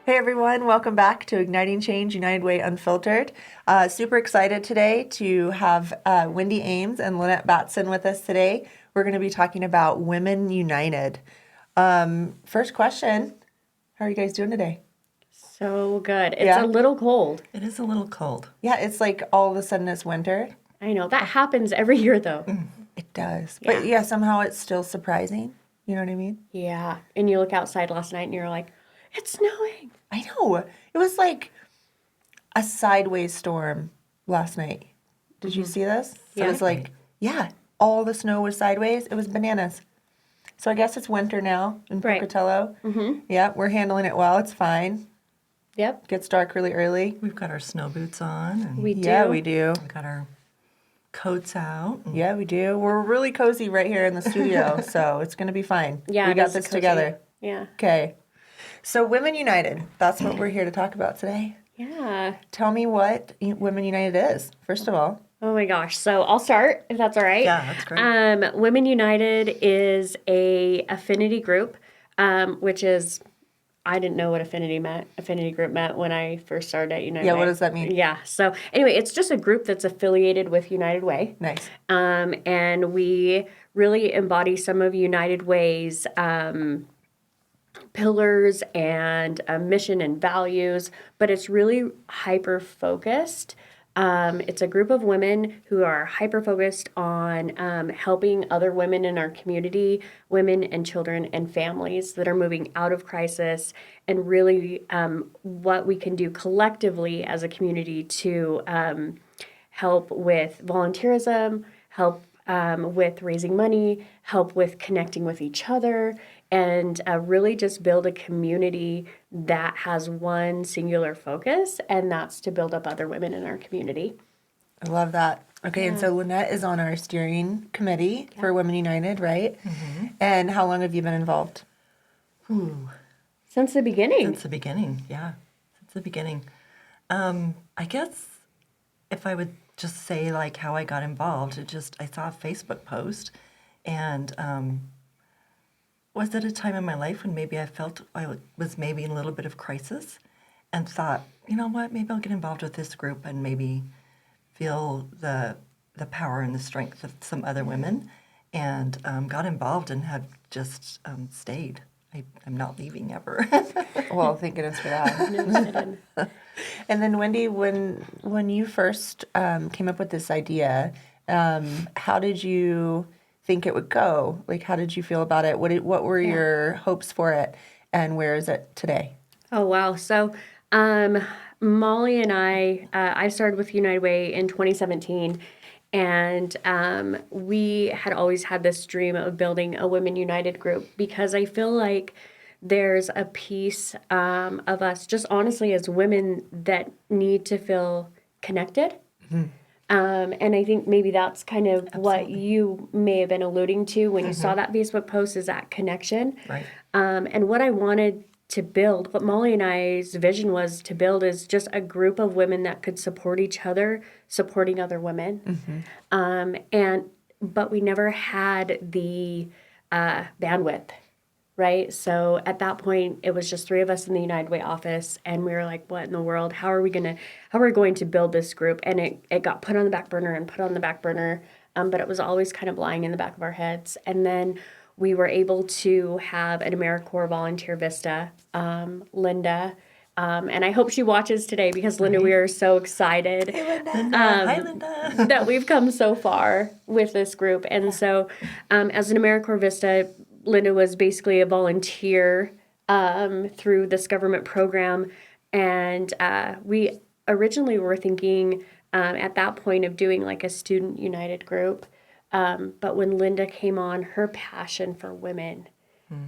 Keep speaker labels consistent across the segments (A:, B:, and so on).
A: Hey everyone, welcome back to Igniting Change United Way Unfiltered. Super excited today to have Wendi Ames and Lynnette Battson with us today. We're going to be talking about Women United. First question, how are you guys doing today?
B: So good. It's
A: Yeah?
B: a little cold.
C: It is a little cold.
A: Yeah, it's like all of a sudden it's winter.
B: I know. That happens every year, though.
A: It does.
B: Yeah.
A: But yeah, somehow it's still surprising. You know what I mean?
B: Yeah. And you look outside last night and you're like, it's snowing.
A: I know. It was like a sideways storm last night. Did you see this?
B: Yeah.
A: It was like, yeah, all the snow was sideways. It was bananas. So I guess it's winter now in
B: Right.
A: Pocatello.
B: Mm-hmm.
A: Yeah, we're handling it well. It's fine.
B: Yep.
A: Gets dark really early.
C: We've got our snow boots on, and
B: We do.
A: Yeah, we do.
C: we've got our coats out. and
A: Yeah, we do. We're really cozy right here in the studio, so it's going to be fine.
B: Yeah.
A: we
B: it
A: got
B: is
A: this
B: cozy.
A: together.
B: Yeah.
A: Okay. So Women United, that's what we're here to talk about today.
B: Yeah.
A: Tell me what Women United is, first of all.
B: Oh my gosh. So I'll start if that's all right.
C: Yeah, that's great.
B: Women United is a affinity group, which is I didn't know what affinity group meant when I first started at United
A: Yeah,
B: Way.
A: what does that mean?
B: Yeah. So anyway, it's just a group that's affiliated with United Way.
A: Nice.
B: And we really embody some of United Way's pillars and mission and values, but it's really hyper focused. It's a group of women who are hyper focused on helping other women in our community, women and children and families that are moving out of crisis, and really what we can do collectively as a community to help with volunteerism, help with raising money, help with connecting with each other, and really just build a community that has one singular focus, and that's to build up other women in our community.
A: I love that. Okay, and so Lynnette is on our steering committee for Women United, right? Mm-hmm. And how long have you been involved?
C: Ooh,
B: Since the beginning.
C: since the beginning, yeah, since the beginning. I guess if I would just say like how I got involved, I saw a Facebook post, and was at a time in my life when maybe I felt was maybe in a little bit of crisis, and thought, you know what, maybe I'll get involved with this group and maybe feel the power and the strength of some other women, and got involved and have just stayed. I'm not leaving ever.
A: Well, thank goodness for that.
B: No, I didn't.
A: And then Wendi, when you first came up with this idea, how did you think it would go? Like, how did you feel about it? What were your hopes for it, and where is it today?
B: Oh, wow. So Molly and I started with United Way in 2017. And we had always had this dream of building a Women United group because I feel like there's a piece of us, just honestly as women, that need to feel connected. And I think maybe that's kind of what you may have been alluding to when you saw that Facebook post, is that connection.
C: Right.
B: And what I wanted to build, what Molly and I's vision was to build, is just a group of women that could support each other, supporting other women. But we never had the bandwidth, right? So at that point, it was just three of us in the United Way office, and we were like, what in the world? How are we going to build this group? And it got put on the back burner and put on the back burner, but it was always kind of lying in the back of our heads. And then we were able to have an AmeriCorps volunteer Vista, Linda, and I hope she watches today because, Linda, we are so excited
C: Hi, Linda.
B: that we've come so far with this group. And so as an AmeriCorps Vista, Linda was basically a volunteer through this government program. And we originally were thinking at that point of doing like a student united group. But when Linda came on, her passion for women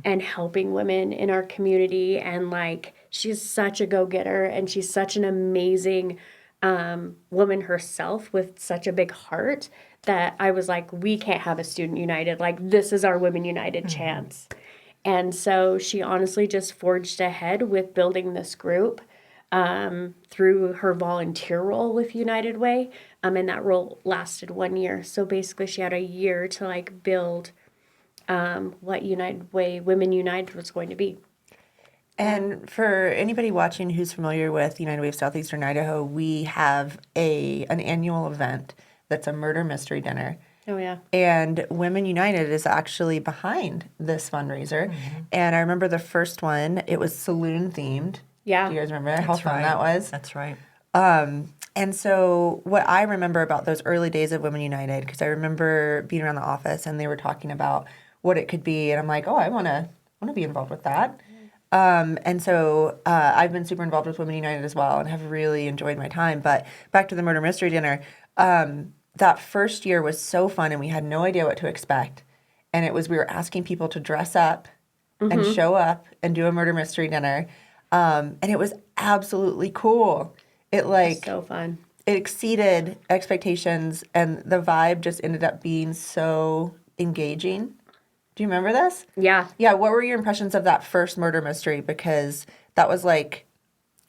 B: and helping women in our community, and like, she's such a go-getter, and she's such an amazing woman herself with such a big heart, that I was like, we can't have a student united. Like, this is our Women United chance. And so she honestly just forged ahead with building this group through her volunteer role with United Way. And that role lasted 1 year. So basically she had a year to like build what United Way Women United was going to be.
A: And for anybody watching who's familiar with United Way of Southeastern Idaho, we have an annual event that's a murder mystery dinner.
B: Oh, yeah.
A: And Women United is actually behind this fundraiser. And I remember the first one, it was saloon themed.
B: Yeah.
A: Do you guys remember how
C: That's
A: fun
C: right.
A: that was?
C: That's right.
A: And so what I remember about those early days of Women United, because I remember being around the office and they were talking about what it could be, and I'm like, oh, I want to be involved with that. And so I've been super involved with Women United as well and have really enjoyed my time. But back to the murder mystery dinner, that first year was so fun and we had no idea what to expect. And we were asking people to dress up and show up and do a murder mystery dinner. And it was absolutely cool. It
B: So fun.
A: it exceeded expectations and the vibe just ended up being so engaging. Do you remember this?
B: Yeah.
A: Yeah, what were your impressions of that first murder mystery? Because that was like,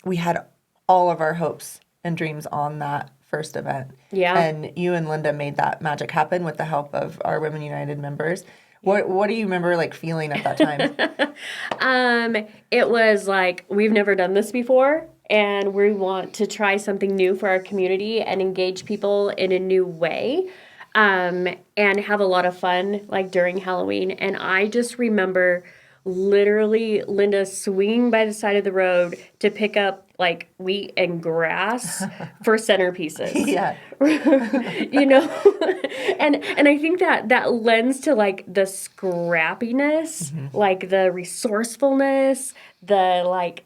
A: we had all of our hopes and dreams on that first event.
B: Yeah.
A: And you and Linda made that magic happen with the help of our Women United members. What do you remember like feeling at that time?
B: It was like, we've never done this before, and we want to try something new for our community and engage people in a new way, and have a lot of fun, like during Halloween. And I just remember literally Linda swinging by the side of the road to pick up like wheat and grass for centerpieces.
A: Yeah.
B: You know, and I think that lends to like the scrappiness, like the resourcefulness, the like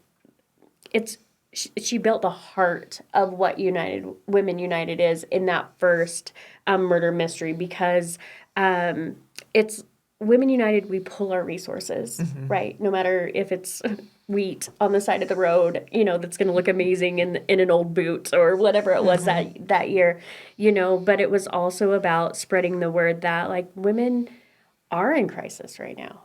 B: she built the heart of what Women United is in that first murder mystery, because it's Women United, we pull our resources, right? No matter if it's wheat on the side of the road, that's going to look amazing in an old boot or whatever it was that year, but it was also about spreading the word that like women are in crisis right now,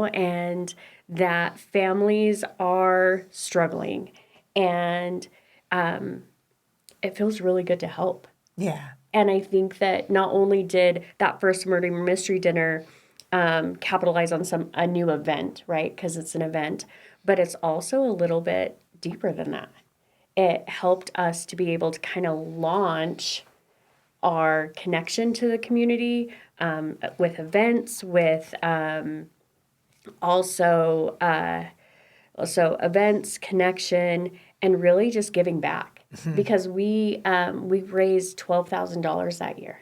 B: and that families are struggling, and it feels really good to help.
A: Yeah.
B: And I think that not only did that first murder mystery dinner capitalize on a new event, right? Because it's an event, but it's also a little bit deeper than that. It helped us to be able to kind of launch our connection to the community with events, with also events, connection, and really just giving back. Because we raised $12,000 that year.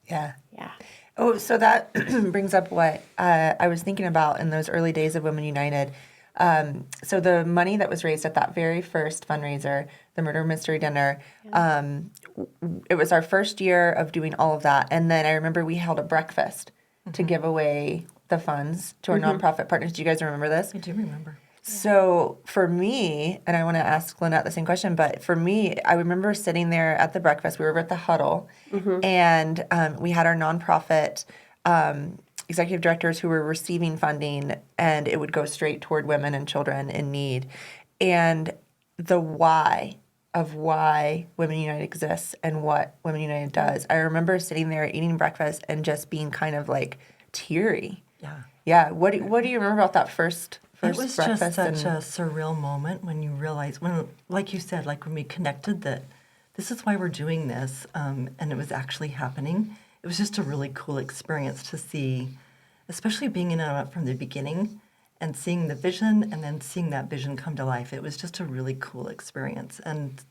A: Yeah.
B: Yeah.
A: Oh, so that brings up what I was thinking about in those early days of Women United. So the money that was raised at that very first fundraiser, the murder mystery dinner, it was our first year of doing all of that. And then I remember we held a breakfast to give away the funds to our nonprofit partners. Do you guys remember this?
C: I do remember.
A: So for me, and I want to ask Lynnette the same question, but for me, I remember sitting there at the breakfast. We were over at the huddle, and we had our nonprofit executive directors who were receiving funding, and it would go straight toward women and children in need. And the why of why Women United exists and what Women United does. I remember sitting there eating breakfast and just being kind of like teary.
C: Yeah.
A: Yeah. What do you remember about that first
C: It was
A: breakfast?
C: just such a surreal moment when you realize, like you said, like when we connected that this is why we're doing this, and it was actually happening. It was just a really cool experience to see, especially being in it from the beginning and seeing the vision and then seeing that vision come to life. It was just a really cool experience and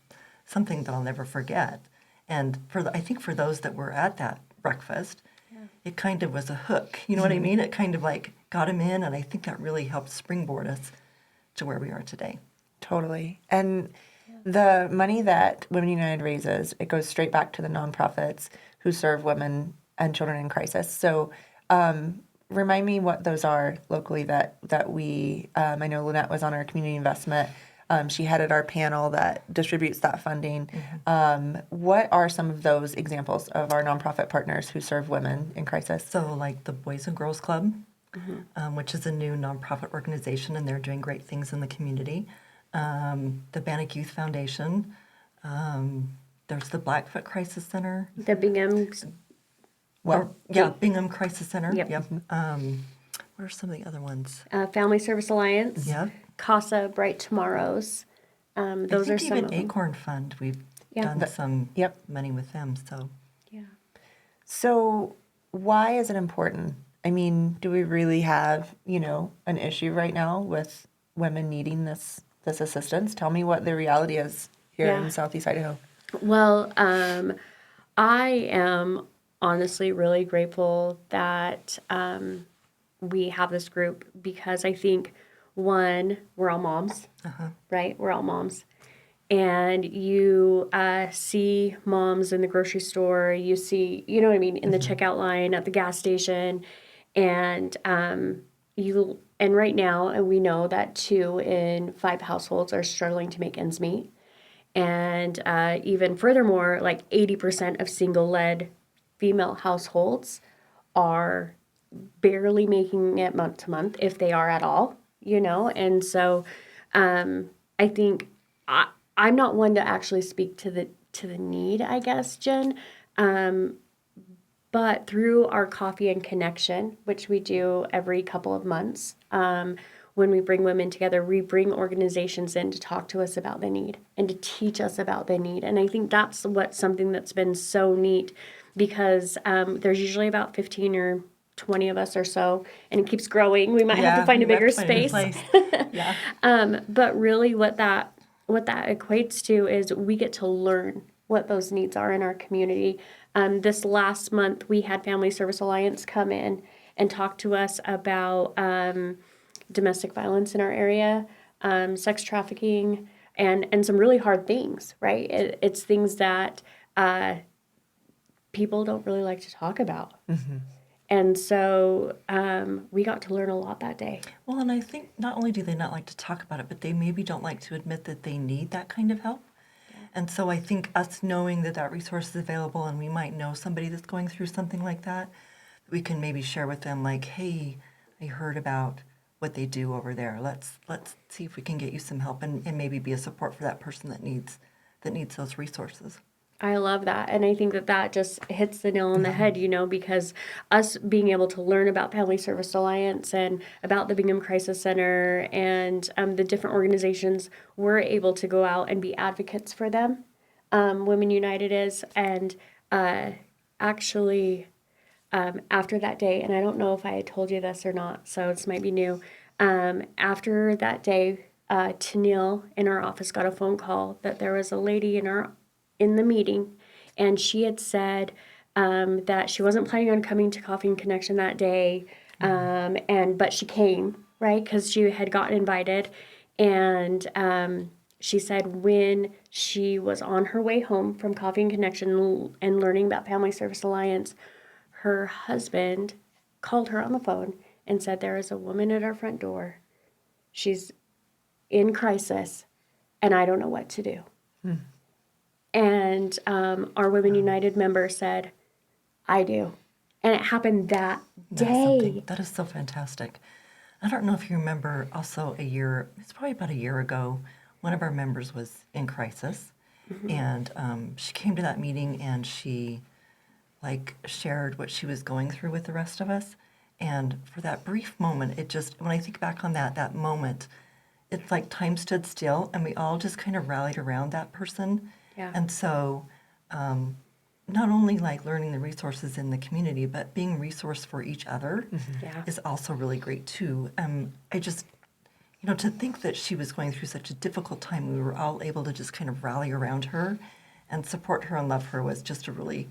C: something that I'll never forget. And I think for those that were at that breakfast, it kind of was a hook. You know what I mean? It kind of like got him in, and I think that really helped springboard us to where we are today.
A: Totally. And the money that Women United raises, it goes straight back to the nonprofits who serve women and children in crisis. So remind me what those are locally that we, I know Lynnette was on our community investment. She headed our panel that distributes that funding. What are some of those examples of our nonprofit partners who serve women in crisis?
C: So like the Boys and Girls Club, which is a new nonprofit organization, and they're doing great things in the community. The Bannock Youth Foundation. There's the Blackfoot Crisis Center.
B: The Bingham.
A: Well,
C: Bingham Crisis Center.
B: Yep.
C: What are some of the other ones?
B: Family Service Alliance,
C: Yeah.
B: CASA, Bright Tomorrows. Those
C: I
B: are
C: think
B: some
C: even
B: of them.
C: Acorn Fund, we've
B: Yeah.
C: done some
A: Yep.
C: money with them. So
B: Yeah.
A: So, why is it important? I mean, do we really have, an issue right now with women needing this assistance? Tell me what the reality is here
B: Yeah.
A: in Southeast Idaho.
B: Well, I am honestly really grateful that we have this group because I think, one, we're all moms, right? We're all moms. And you see moms in the grocery store, you see, you know what I mean, in the checkout line at the gas station. And and right now, and we know that 2 in 5 households are struggling to make ends meet. And even furthermore, like 80% of single-led female households are barely making it month to month, if they are at all, And so I think I'm not one to actually speak to the need, I guess, Jen. But through our coffee and connection, which we do every couple of months, when we bring women together, we bring organizations in to talk to us about the need and to teach us about the need. And I think that's something that's been so neat because there's usually about 15 or 20 of us or so, and it keeps growing. We might have to find a bigger space.
C: Yeah.
B: But really what that equates to is we get to learn what those needs are in our community. This last month, we had Family Service Alliance come in and talk to us about domestic violence in our area, sex trafficking, and some really hard things, right? It's things that people don't really like to talk about. And so we got to learn a lot that day.
C: Well, and I think not only do they not like to talk about it, but they maybe don't like to admit that they need that kind of help. And so I think us knowing that resource is available and we might know somebody that's going through something like that, we can maybe share with them like, hey, I heard about what they do over there. Let's see if we can get you some help and maybe be a support for that person that needs those resources.
B: I love that. And I think that just hits the nail on the head, because us being able to learn about Family Service Alliance and about the Bingham Crisis Center and the different organizations, we're able to go out and be advocates for them. Women United is. And actually, after that day, and I don't know if I had told you this or not, so this might be new. After that day, Tennille in our office got a phone call that there was a lady in the meeting, and she had said that she wasn't planning on coming to Coffee and Connection that day, but she came, right, because she had gotten invited, and she said when she was on her way home from Coffee and Connection and learning about Family Service Alliance, her husband called her on the phone and said, there is a woman at our front door. She's in crisis, and I don't know what to do. And our Women United member said, I do. And it happened that day.
C: That is so fantastic. I don't know if you remember also it's probably about a year ago, one of our members was in crisis. And she came to that meeting and she shared what she was going through with the rest of us. And for that brief moment, when I think back on that moment, it's like time stood still and we all just kind of rallied around that person.
B: Yeah.
C: And so not only learning the resources in the community, but being a resource for each other is also really great too. I just, to think that she was going through such a difficult time, we were all able to just kind of rally around her and support her and love her was just a really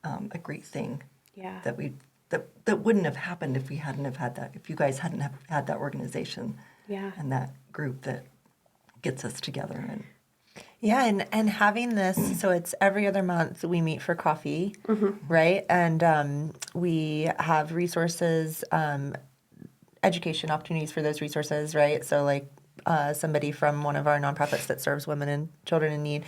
C: a great thing.
B: Yeah.
C: That wouldn't have happened if we hadn't have had that, if you guys hadn't have had that organization and that group that gets us together.
A: Yeah, and having this, so it's every other month we meet for coffee, right? And we have resources, education opportunities for those resources, right? So somebody from one of our nonprofits that serves women and children in need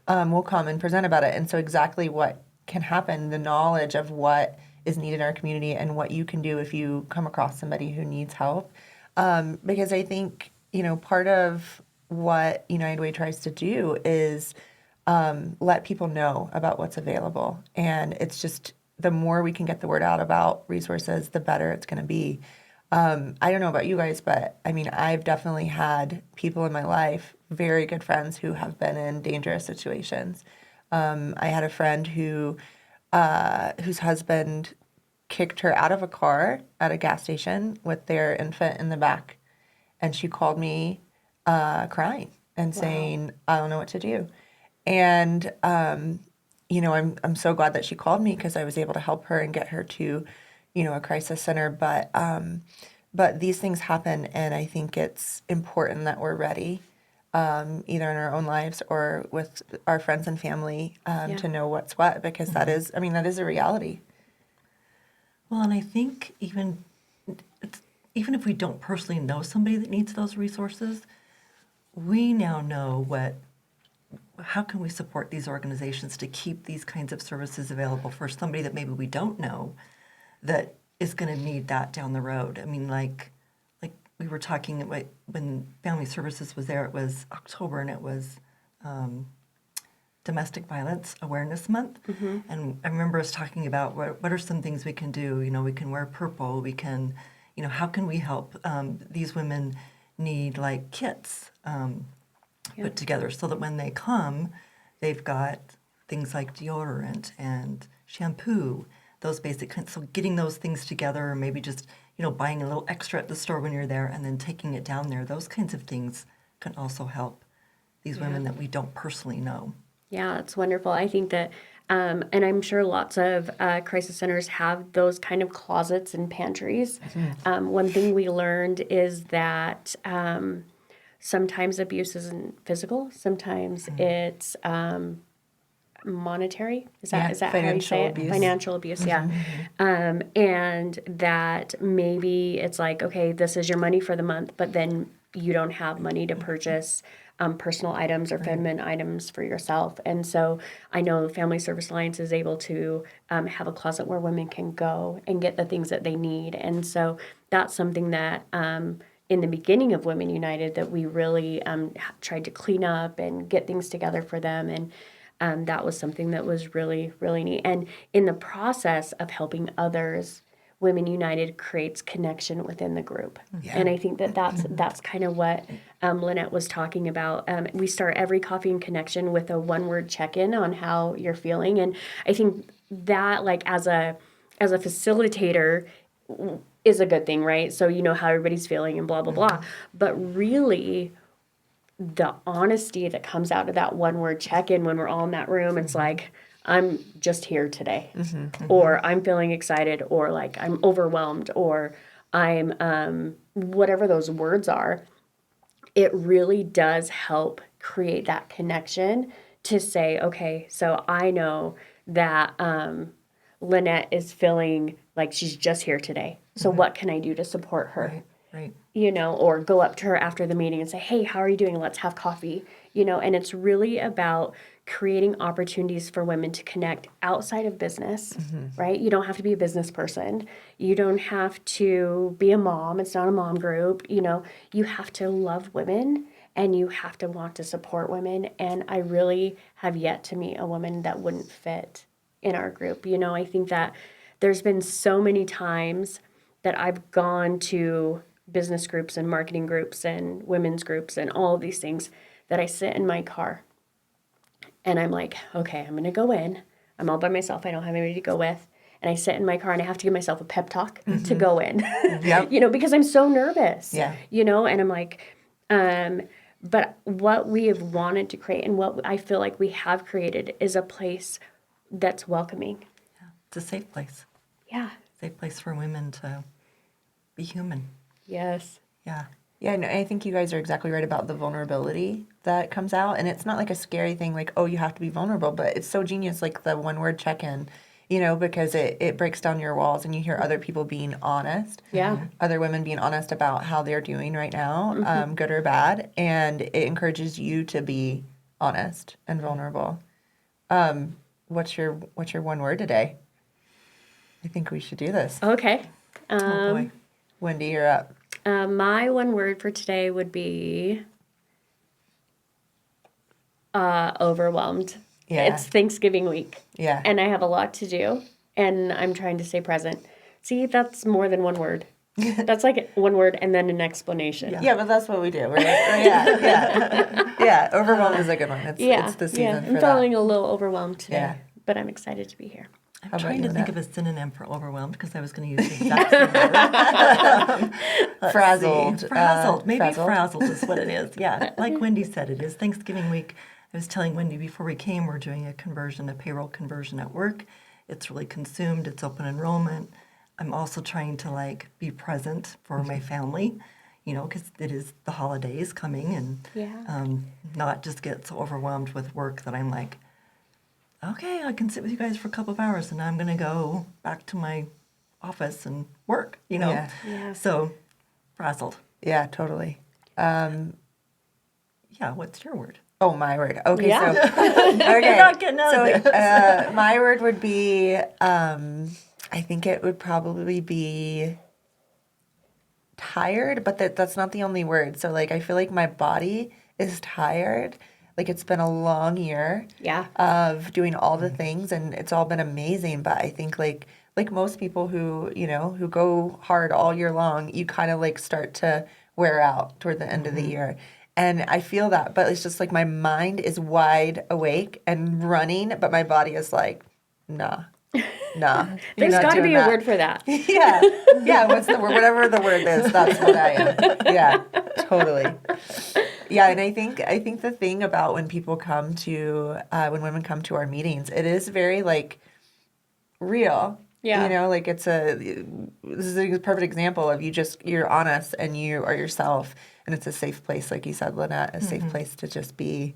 A: will come and present about it. And so exactly what can happen, the knowledge of what is needed in our community and what you can do if you come across somebody who needs help. Because I think, part of what United Way tries to do is let people know about what's available. And it's just the more we can get the word out about resources, the better it's going to be. I don't know about you guys, but I mean, I've definitely had people in my life, very good friends, who have been in dangerous situations. I had a friend whose husband kicked her out of a car at a gas station with their infant in the back, and she called me crying and saying, "I don't know what to do." And I'm so glad that she called me because I was able to help her and get her to, a crisis center. But these things happen, and I think it's important that we're ready, either in our own lives or with our friends and family, to know what's what, because that is a reality.
C: Well, and I think even if we don't personally know somebody that needs those resources, we now know how can we support these organizations to keep these kinds of services available for somebody that maybe we don't know that is going to need that down the road. I mean, like we were talking when Family Services was there, it was October, and it was Domestic Violence Awareness Month. And I remember us talking about what are some things we can do. We can wear purple. We can, how can we help? These women need like kits put together so that when they come, they've got things like deodorant and shampoo, those basic kinds. So getting those things together, or maybe just, buying a little extra at the store when you're there and then taking it down there, those kinds of things can also help these women that we don't personally know.
B: Yeah, it's wonderful. I think that, and I'm sure lots of crisis centers have those kind of closets and pantries. One thing we learned is that sometimes abuse isn't physical. Sometimes it's monetary. Is that how you say it? Financial abuse, yeah. And that maybe it's like, okay, this is your money for the month, but then you don't have money to purchase personal items or feminine items for yourself. And so I know Family Service Alliance is able to have a closet where women can go and get the things that they need. And so that's something that in the beginning of Women United that we really tried to clean up and get things together for them. And that was something that was really, really neat. And in the process of helping others, Women United creates connection within the group. Yeah. And I think that's kind of what Lynnette was talking about. We start every Coffee and Connection with a one-word check-in on how you're feeling. And I think that, like, as a facilitator is a good thing, right? So you know how everybody's feeling and blah, blah, blah. But really, the honesty that comes out of that one-word check-in when we're all in that room, it's like, I'm just here today, or I'm feeling excited, or like I'm overwhelmed, or I'm whatever those words are. It really does help create that connection to say, okay, so I know that Lynnette is feeling like she's just here today. So what can I do to support her?
C: Right.
B: Or go up to her after the meeting and say, hey, how are you doing? Let's have coffee. And it's really about creating opportunities for women to connect outside of business, right? You don't have to be a business person. You don't have to be a mom. It's not a mom group. You have to love women and you have to want to support women. And I really have yet to meet a woman that wouldn't fit in our group. I think that there's been so many times that I've gone to business groups and marketing groups and women's groups and all of these things that I sit in my car and I'm like, okay, I'm going to go in. I'm all by myself. I don't have anybody to go with. And I sit in my car and I have to give myself a pep talk to go in, because I'm so nervous, and I'm like, but what we have wanted to create and what I feel like we have created is a place that's welcoming.
C: Yeah. It's a safe place.
B: Yeah.
C: Safe place for women to be human.
B: Yes.
C: Yeah.
A: Yeah, no, I think you guys are exactly right about the vulnerability that comes out. And it's not like a scary thing like, oh, you have to be vulnerable, but it's so genius, like the one-word check-in, because it breaks down your walls and you hear other people being honest.
B: Yeah.
A: Other women being honest about how they're doing right now, good or bad. And it encourages you to be honest and vulnerable. What's your one word today? I think we should do this.
B: Okay.
C: Oh, boy.
A: Wendi, you're up.
B: My one word for today would be overwhelmed.
A: Yeah.
B: It's Thanksgiving week.
A: Yeah.
B: And I have a lot to do, and I'm trying to stay present. See, that's more than one word. That's like one word and then an explanation.
A: Yeah, but that's what we do, right? Yeah. Overwhelmed is a good one. It's the season
B: I'm
A: for
B: feeling
A: that.
B: a little overwhelmed today,
A: Yeah.
B: but I'm excited to be here.
C: I'm
A: How about
C: trying
A: you,
C: to think
A: Lynnette?
C: of a synonym for overwhelmed because I was going to use the exact same word. Let's
A: Frazzled.
C: see. Frazzled. Maybe
A: frazzled.
C: frazzled is what it is. Yeah, like Wendy said, it is Thanksgiving week. I was telling Wendy before we came, we're doing a payroll conversion at work. It's really consumed. It's open enrollment. I'm also trying to like be present for my family, because it is the holidays coming, and
B: Yeah.
C: not just get so overwhelmed with work that I'm like, okay, I can sit with you guys for a couple of hours, and I'm going to go back to my office and work,
A: Yeah.
B: Yeah.
C: So, frazzled.
A: Yeah, totally.
C: Yeah, what's your word?
A: Oh, my word. Okay,
B: Yeah.
A: so okay.
C: You're not getting out of this.
A: My word would be I think it would probably be tired, but that's not the only word. So like I feel like my body is tired. Like it's been a long year
B: Yeah.
A: of doing all the things and it's all been amazing, but I think like most people who, who go hard all year long, you kind of like start to wear out toward the end of the year. And I feel that, but it's just like my mind is wide awake and running, but my body is like, nah. You're
B: There's
A: not
B: got to
A: doing
B: be a
A: that.
B: word for that.
A: Yeah. What's the word? Whatever the word is, that's what I am. Yeah, totally. Yeah, and I think the thing about when people come to when women come to our meetings, it is very like real.
B: Yeah.
A: Like this is a perfect example of you're honest and you are yourself, and it's a safe place, like you said, Lynnette, a safe place to just be.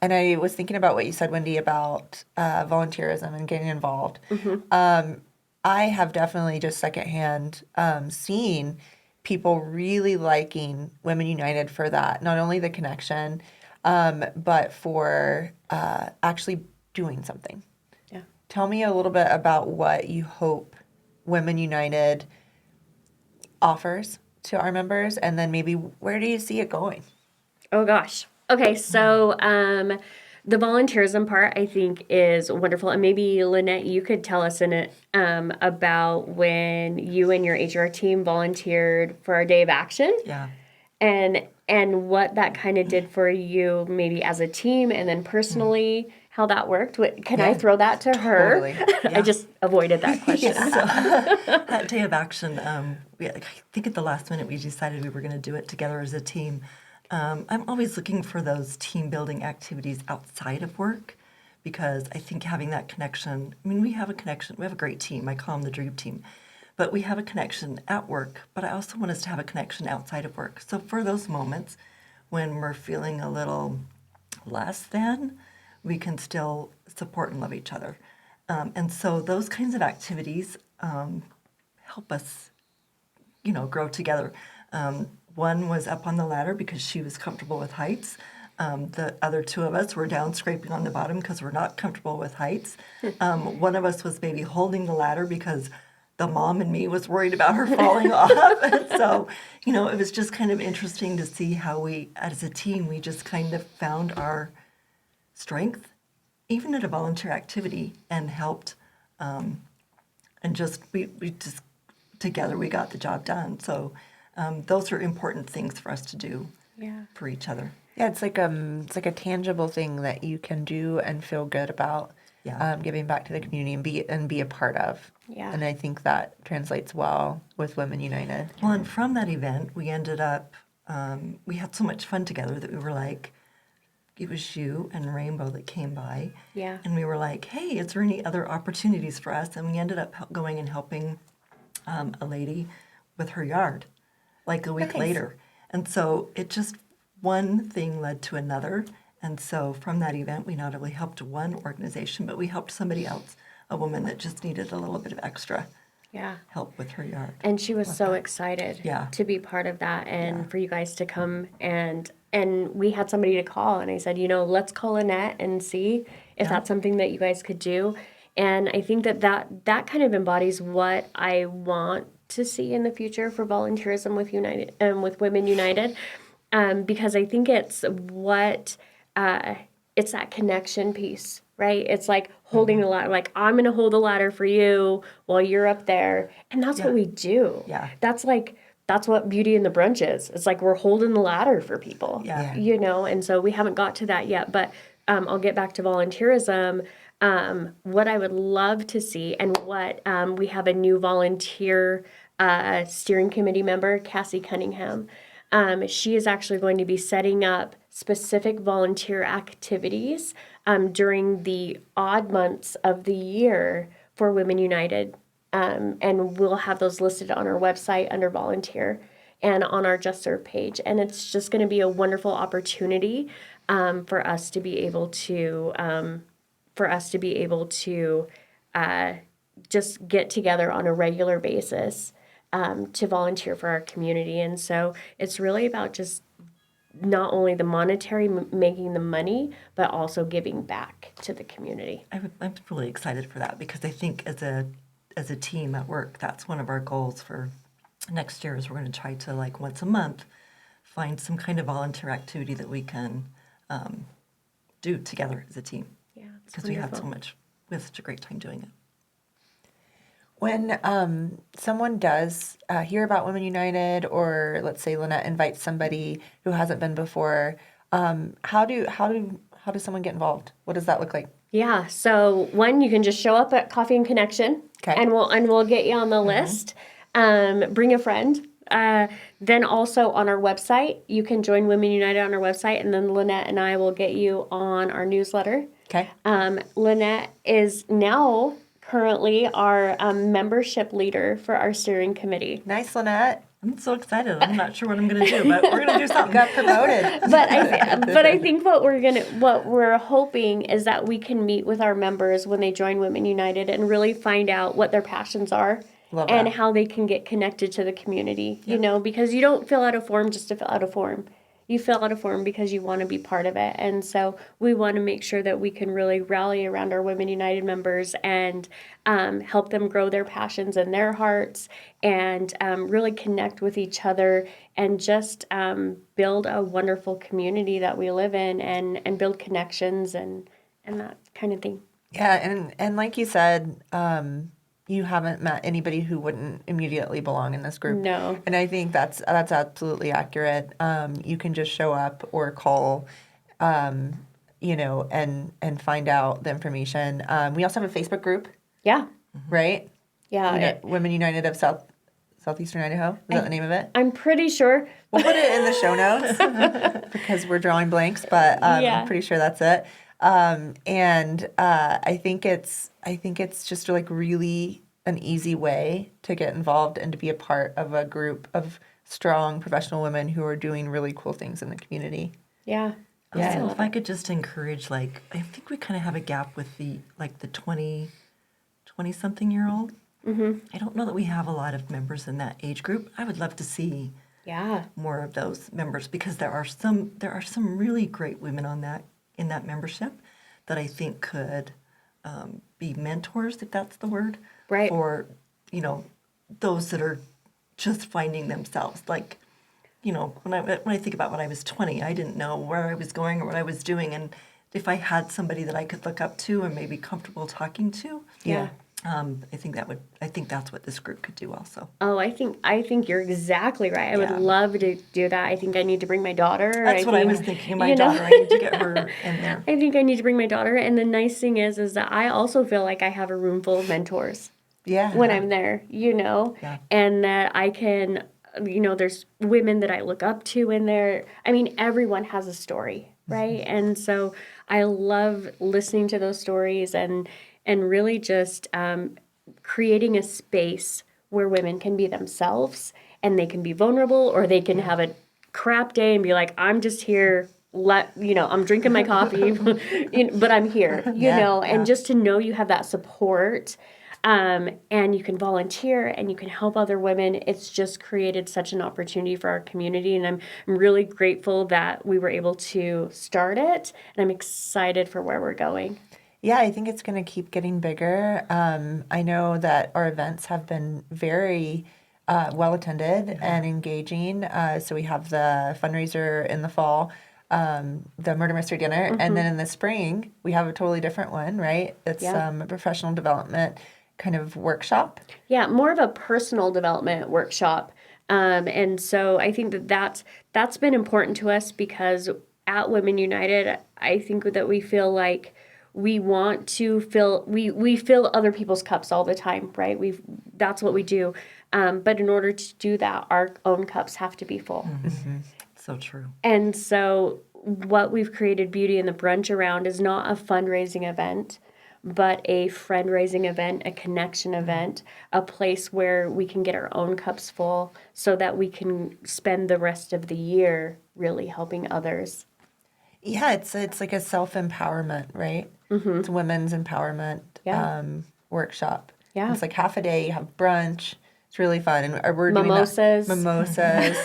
A: And I was thinking about what you said, Wendy, about volunteerism and getting involved. I have definitely just secondhand seen people really liking Women United for that. Not only the connection, but for actually doing something.
B: Yeah.
A: Tell me a little bit about what you hope Women United offers to our members, and then maybe where do you see it going?
B: Oh gosh. Okay, so the volunteerism part I think is wonderful, and maybe Lynette, you could tell us in it about when you and your HR team volunteered for our Day of Action,
C: Yeah.
B: and what that kind of did for you, maybe as a team, and then personally how that worked. Can I throw that to her?
A: Totally.
B: I just avoided that question.
C: That Day of Action, I think at the last minute we decided we were going to do it together as a team. I'm always looking for those team building activities outside of work because I think having that connection, we have a connection, we have a great team, I call them the dream team, but we have a connection at work, but I also want us to have a connection outside of work. So for those moments when we're feeling a little less than, we can still support and love each other. And so those kinds of activities help us, grow together. One was up on the ladder because she was comfortable with heights. The other two of us were down scraping on the bottom because we're not comfortable with heights. One of us was maybe holding the ladder because the mom in me was worried about her falling off. And so, it was just kind of interesting to see how we, as a team, we just kind of found our strength, even at a volunteer activity, and helped. And just we just together we got the job done. So those are important things for us to do for each other.
A: Yeah, it's like a tangible thing that you can do and feel good about.
C: Yeah.
A: Giving back to the community and be a part of.
B: Yeah.
A: And I think that translates well with Women United.
C: Well, and from that event, we ended up, we had so much fun together that we were like, it was you and Rainbow that came by.
B: Yeah.
C: And we were like, hey, is there any other opportunities for us? And we ended up going and helping a lady with her yard like a week
A: Nice.
C: later. And so it just, one thing led to another. And so from that event, we not only helped one organization, but we helped somebody else, a woman that just needed a little bit of extra help with her yard.
B: And she was so excited
C: Yeah.
B: to be part of that and for you guys to come and we had somebody to call and I said, let's call Lynnette and see if that's something that you guys could do. And I think that kind of embodies what I want to see in the future for volunteerism with United with Women United, because I think it's what it's that connection piece, right? It's like holding the ladder. Like, I'm going to hold the ladder for you while you're up there. And that's what we do.
C: Yeah.
B: That's what Beauty and the Brunch is. It's like we're holding the ladder for people,
C: Yeah.
B: And so we haven't got to that yet. But I'll get back to volunteerism. What I would love to see, and what we have a new volunteer steering committee member, Cassie Cunningham. She is actually going to be setting up specific volunteer activities during the odd months of the year for Women United. And we'll have those listed on our website under volunteer and on our Just Serve page. And it's just going to be a wonderful opportunity for us to be able to just get together on a regular basis to volunteer for our community. And so it's really about just not only the monetary making the money, but also giving back to the community.
C: I'm really excited for that, because I think as a team at work, that's one of our goals for next year. Is we're going to try to, like, once a month find some kind of volunteer activity that we can do together as a team.
B: Yeah, it's
C: Because we have
B: wonderful.
C: such a great time doing it.
A: When someone does hear about Women United, or let's say Lynnette invites somebody who hasn't been before, how does someone get involved? What does that look like?
B: Yeah. So one, you can just show up at Coffee and Connection,
A: Okay.
B: and we'll get you on the list. Bring a friend. Then also on our website, you can join Women United on our website, and then Lynnette and I will get you on our newsletter.
A: Okay.
B: Lynnette is now currently our membership leader for our steering committee.
A: Nice, Lynnette.
C: I'm so excited. I'm not sure what I'm going to do, but we're going to do something.
A: Got promoted.
B: But I think what we're hoping is that we can meet with our members when they join Women United and really find out what their passions are.
A: Love
B: And
A: that.
B: how they can get connected to the community, because you don't fill out a form just to fill out a form. You fill out a form because you want to be part of it. And so we want to make sure that we can really rally around our Women United members and help them grow their passions in their hearts, and really connect with each other, and just build a wonderful community that we live in, and build connections and that kind of thing.
A: Yeah, and like you said, you haven't met anybody who wouldn't immediately belong in this group.
B: No.
A: And I think that's absolutely accurate. You can just show up or call, and find out the information. We also have a Facebook group,
B: Yeah.
A: right?
B: Yeah.
A: Women United of Southeastern Idaho. Is that the name of it?
B: I'm pretty sure.
A: We'll put it in the show notes because we're drawing blanks, but
B: Yeah.
A: I'm pretty sure that's it. I think it's just like really an easy way to get involved and to be a part of a group of strong professional women who are doing really cool things in the community.
B: Yeah.
C: Also, if I could just encourage, I think we kind of have a gap with the 20-something-year-old. Mm-hmm. I don't know that we have a lot of members in that age group. I would love to see more of those members, because there are some really great women in that membership that I think could be mentors, if that's the word,
B: Right.
C: for those that are just finding themselves. When I think about when I was 20, I didn't know where I was going or what I was doing, and if I had somebody that I could look up to and maybe comfortable talking to, I think that's what this group could do also.
B: Oh, I think you're exactly right. I would
C: Yeah.
B: love to do that. I think I need to bring my daughter.
C: That's what I was thinking. My daughter, I need to get her in there.
B: I think I need to bring my daughter. And the nice thing is that I also feel like I have a room full of mentors
A: Yeah.
B: when I'm there,
C: Yeah.
B: and that I can, there's women that I look up to in there. I mean, everyone has a story, right? And so I love listening to those stories, and really just creating a space where women can be themselves, and they can be vulnerable, or they can have a crap day and be like, I'm just here, I'm drinking my coffee, but I'm here, and just to know you have that support, and you can volunteer and you can help other women. It's just created such an opportunity for our community, and I'm really grateful that we were able to start it, and I'm excited for where we're going.
A: Yeah, I think it's going to keep getting bigger. I know that our events have been very well attended and engaging. So we have the fundraiser in the fall. the murder mystery dinner, and then in the spring we have a totally different one, right? It's a professional development kind of workshop.
B: Yeah, more of a personal development workshop. And so I think that's been important to us because at Women United, I think that we feel like we want to we fill other people's cups all the time, right? That's what we do. But in order to do that, our own cups have to be full.
C: So true.
B: And so what we've created Beauty in the Brunch around is not a fundraising event, but a friend-raising event, a connection event, a place where we can get our own cups full so that we can spend the rest of the year really helping others.
A: Yeah, it's like a self-empowerment, right? It's a women's empowerment workshop.
B: Yeah.
A: It's like half a day, you have brunch. It's really fun. And we're doing
B: Mimosas.
A: that. Mimosas.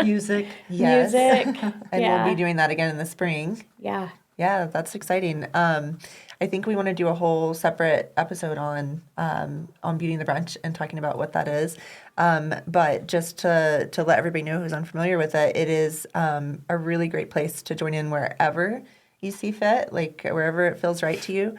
C: Music.
A: Yes.
B: Music.
A: And
B: Yeah.
A: we'll be doing that again in the spring.
B: Yeah.
A: Yeah, that's exciting. I think we want to do a whole separate episode on Beauty and the Brunch and talking about what that is. But just to let everybody know who's unfamiliar with it, it is a really great place to join in wherever you see fit, like wherever it feels right to you.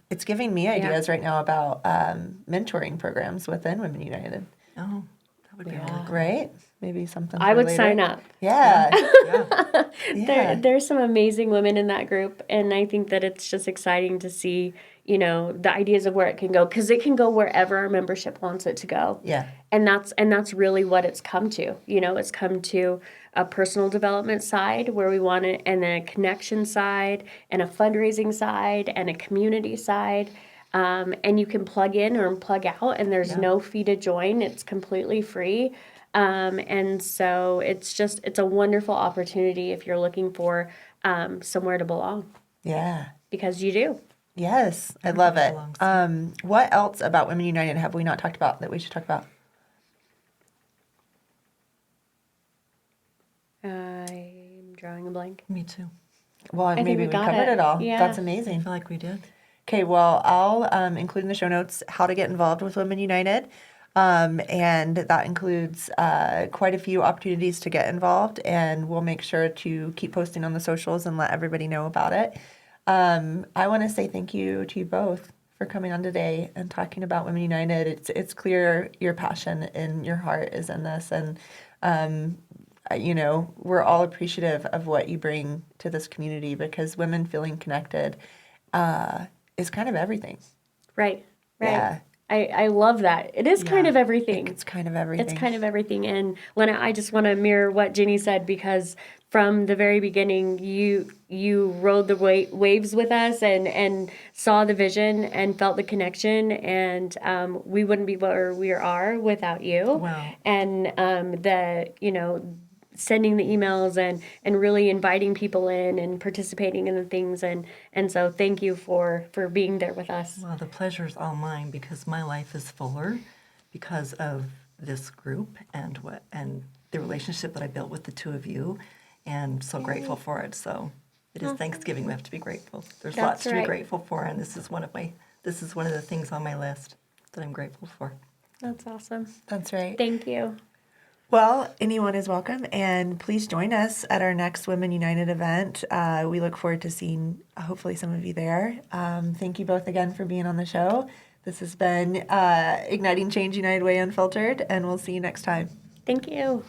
A: It's giving me ideas right now about mentoring programs within Women United.
C: Oh, that would be really cool.
A: Right? Maybe something.
B: I
A: for
B: would
A: later.
B: sign up.
A: Yeah.
C: Yeah.
B: There's some amazing women in that group, and I think that it's just exciting to see, the ideas of where it can go, because it can go wherever our membership wants it to go.
A: Yeah.
B: And that's really what it's come to. It's come to a personal development side where we want it, and then a connection side, and a fundraising side, and a community side. And you can plug in or plug out, and there's no fee to join. It's completely free. And so it's a wonderful opportunity if you're looking for somewhere to belong,
A: Yeah.
B: because you do.
A: Yes, I love it.
C: belongs.
A: What else about Women United have we not talked about that we should talk about?
B: I'm drawing a blank.
C: Me too.
A: Well,
B: think
A: maybe
B: we
A: we
B: got
A: covered
B: it.
A: it all.
B: Yeah.
A: That's
C: I
A: amazing.
C: feel like we did.
A: Okay, well, I'll include in the show notes how to get involved with Women United. And that includes quite a few opportunities to get involved, and we'll make sure to keep posting on the socials and let everybody know about it. I want to say thank you to you both for coming on today and talking about Women United. It's clear your passion and your heart is in this, and we're all appreciative of what you bring to this community, because women feeling connected is kind of everything.
B: Right.
A: Yeah.
B: I love that. It is kind of everything.
A: It's kind of everything.
B: It's kind of everything. And Lynette, I just want to mirror what Ginny said, because from the very beginning, you rode the waves with us and saw the vision and felt the connection. And we wouldn't be where we are without you.
C: Wow.
B: And sending the emails and really inviting people in and participating in the things. And so thank you for being there with us.
C: Well, the pleasure is all mine, because my life is fuller because of this group and the relationship that I built with the two of you, and so grateful for it. So it is Thanksgiving. We have to be grateful. There's
B: That's
C: lots to be
B: right.
C: grateful for, and this is one of the things on my list that I'm grateful for.
B: That's awesome.
A: That's right.
B: Thank you.
A: Well, anyone is welcome, and please join us at our next Women United event. We look forward to seeing hopefully some of you there. Thank you both again for being on the show. This has been Igniting Change United Way Unfiltered, and we'll see you next time.
B: Thank you.